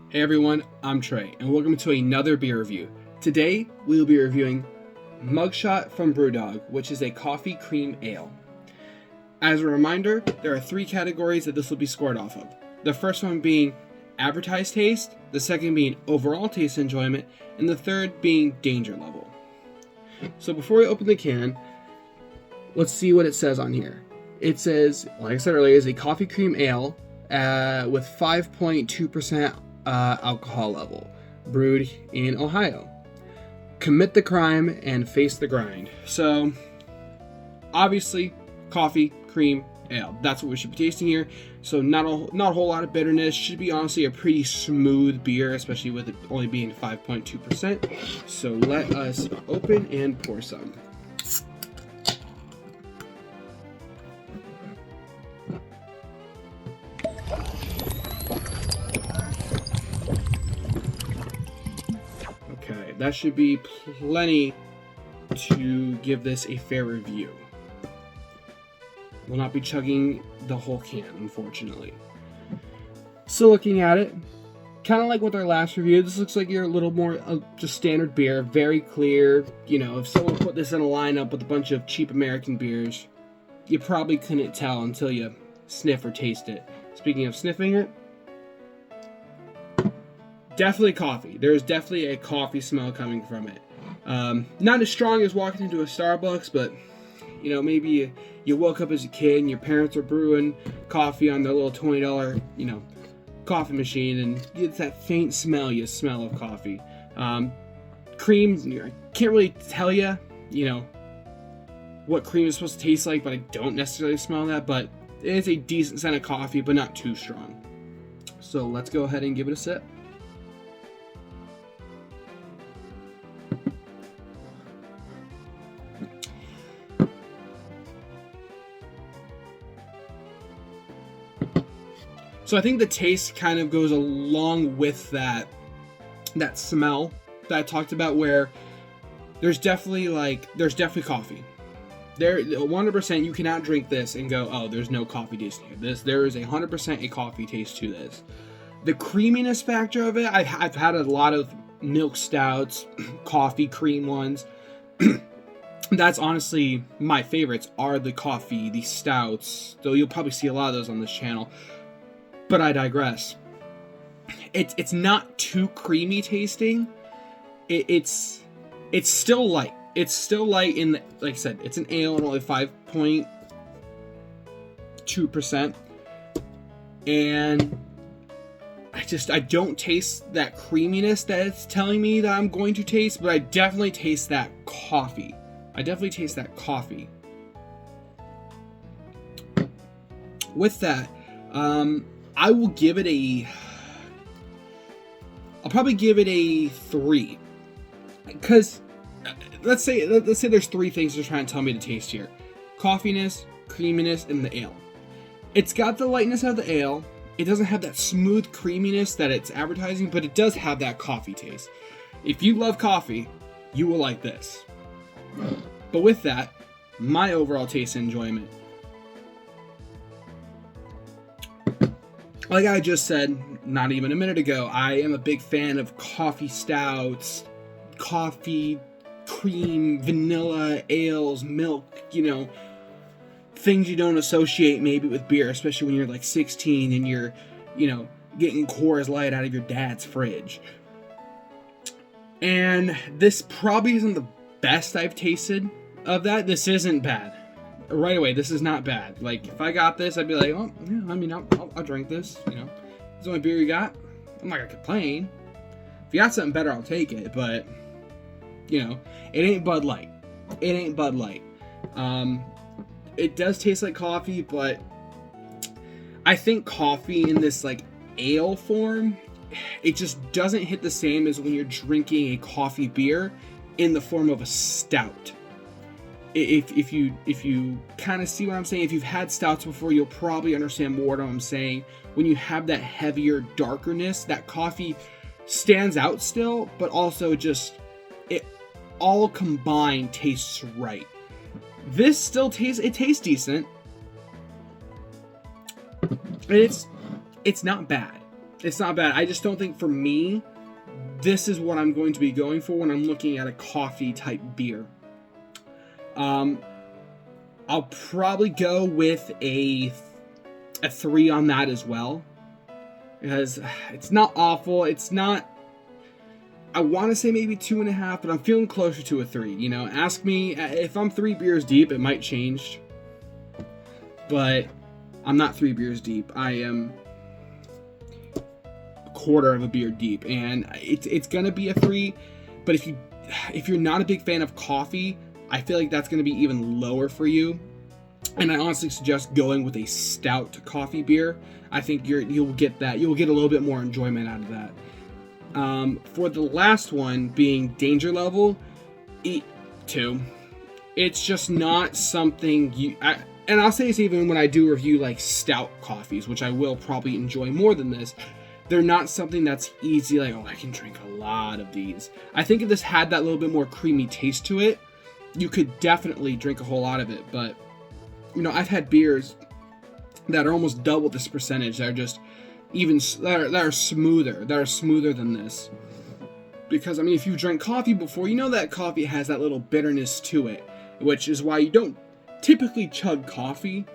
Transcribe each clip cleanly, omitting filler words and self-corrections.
Hey everyone, I'm Trey, and welcome to another beer review. Today, we will be reviewing Mugshot from Brewdog, which is a coffee cream ale. As a reminder, there are three categories that this will be scored off of. The first one being advertised taste, the second being overall taste enjoyment, and the third being danger level. So before we open the can, let's see what it says on here. It says, like I said earlier, is a coffee cream ale with 5.2% alcohol level, brewed in Ohio. Commit the crime and face the grind. So, obviously, coffee, cream, ale. That's what we should be tasting here. So not a whole lot of bitterness. Should be honestly a pretty smooth beer, especially with it only being 5.2%. So let us open and pour some. Okay, that should be plenty to give this a fair review. Will not be chugging the whole can, unfortunately. So looking at it, kind of like with our last review, this looks like you're a little more just standard beer, very clear. You know, if someone put this in a lineup with a bunch of cheap American beers, you probably couldn't tell until you sniff or taste it. Speaking of sniffing it, definitely coffee. There's definitely a coffee smell coming from it. Not as strong as walking into a Starbucks, but you know, maybe you woke up as a kid and your parents were brewing coffee on their little $20, coffee machine, and it's that faint smell you smell of coffee. Cream, I can't really tell you, what cream is supposed to taste like, but I don't necessarily smell that, but it is a decent scent of coffee, but not too strong. So let's go ahead and give it a sip. So I think the taste kind of goes along with that smell that I talked about, where there's definitely coffee. There 100% you cannot drink this and go, oh, there's no coffee taste here. There is 100% a coffee taste to this. The creaminess factor of it, I've had a lot of milk stouts, coffee cream ones. That's honestly my favorites are the coffee, the stouts, though you'll probably see a lot of those on this channel. But I digress. It's not too creamy tasting. It's still light. It's still light in like I said, it's an ale and only 5.2%. And I don't taste that creaminess that it's telling me that I'm going to taste, but I definitely taste that coffee. With that, I will give it I'll probably give it a 3. Because let's say there's 3 things they're trying to tell me to taste here. Coffeeness, creaminess, and the ale. It's got the lightness of the ale. It doesn't have that smooth creaminess that it's advertising, but it does have that coffee taste. If you love coffee, you will like this. But with that, my overall taste and enjoyment, like I just said not even a minute ago, I am a big fan of coffee stouts, coffee, cream, vanilla, ales, milk, things you don't associate maybe with beer, especially when you're like 16 and you're, getting Coors Light out of your dad's fridge. And this probably isn't the best I've tasted of that. This isn't bad. Right away, this is not bad. Like, if I got this, I'd be like, oh, yeah, I'll drink this, It's the only beer you got. I'm not gonna complain. If you got something better, I'll take it, but, it ain't Bud Light. It does taste like coffee, but I think coffee in this, ale form, it just doesn't hit the same as when you're drinking a coffee beer in the form of a stout. If you kind of see what I'm saying, if you've had stouts before, you'll probably understand more what I'm saying. When you have that heavier, darkerness, that coffee stands out still, but also just, it all combined tastes right. This still tastes decent. And it's not bad. It's not bad. I just don't think for me, this is what I'm going to be going for when I'm looking at a coffee type beer. I'll probably go with a 3 on that as well, because it's not awful. It's not, I want to say maybe 2.5, but I'm feeling closer to a 3. You know, ask me if I'm 3 beers deep, it might change, but I'm not 3 beers deep. I am a quarter of a beer deep, and it's gonna be a 3. But if you're not a big fan of coffee, I feel like that's gonna be even lower for you. And I honestly suggest going with a stout coffee beer. I think you'll get a little bit more enjoyment out of that. For the last one, being danger level, 2. It's just not something and I'll say this even when I do review like stout coffees, which I will probably enjoy more than this. They're not something that's easy, like, oh, I can drink a lot of these. I think if this had that little bit more creamy taste to it, you could definitely drink a whole lot of it. But, you know, I've had beers that are almost double this percentage. That are just that are smoother than this. Because, I mean, if you drank coffee before, you know that coffee has that little bitterness to it, which is why you don't typically chug coffee.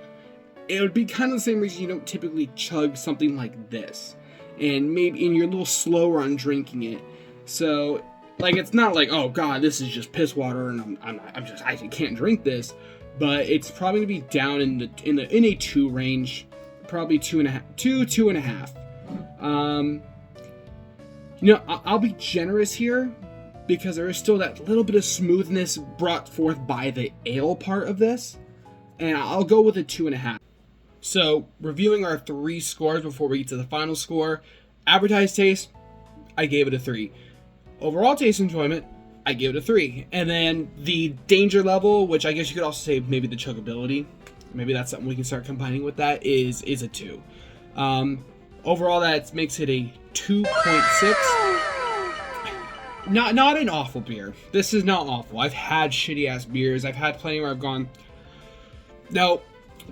It would be kind of the same reason you don't typically chug something like this. And you're a little slower on drinking it. So, like, it's not like, oh god, this is just piss water and I can't drink this. But it's probably gonna be down in a 2 range, probably 2.5. You know, I'll be generous here because there is still that little bit of smoothness brought forth by the ale part of this, and I'll go with a 2.5. So, reviewing our 3 scores before we get to the final score. Advertised taste, I gave it a 3. Overall taste enjoyment, I gave it a 3. And then the danger level, which I guess you could also say maybe the chuggability, maybe that's something we can start combining with that, is a 2. Overall, that makes it a 2.6. Not an awful beer. This is not awful. I've had shitty ass beers. I've had plenty where I've gone, no,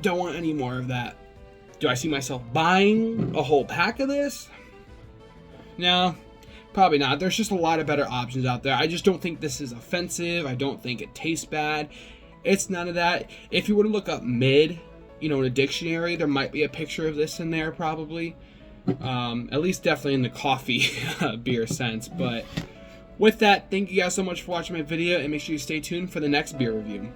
don't want any more of that. Do I see myself buying a whole pack of this? No, probably not. There's just a lot of better options out there. I just don't think this is offensive. I don't think it tastes bad. It's none of that. If you were to look up mid, you know, in a dictionary, there might be a picture of this in there probably. At least definitely in the coffee beer sense. But with that, thank you guys so much for watching my video, and make sure you stay tuned for the next beer review.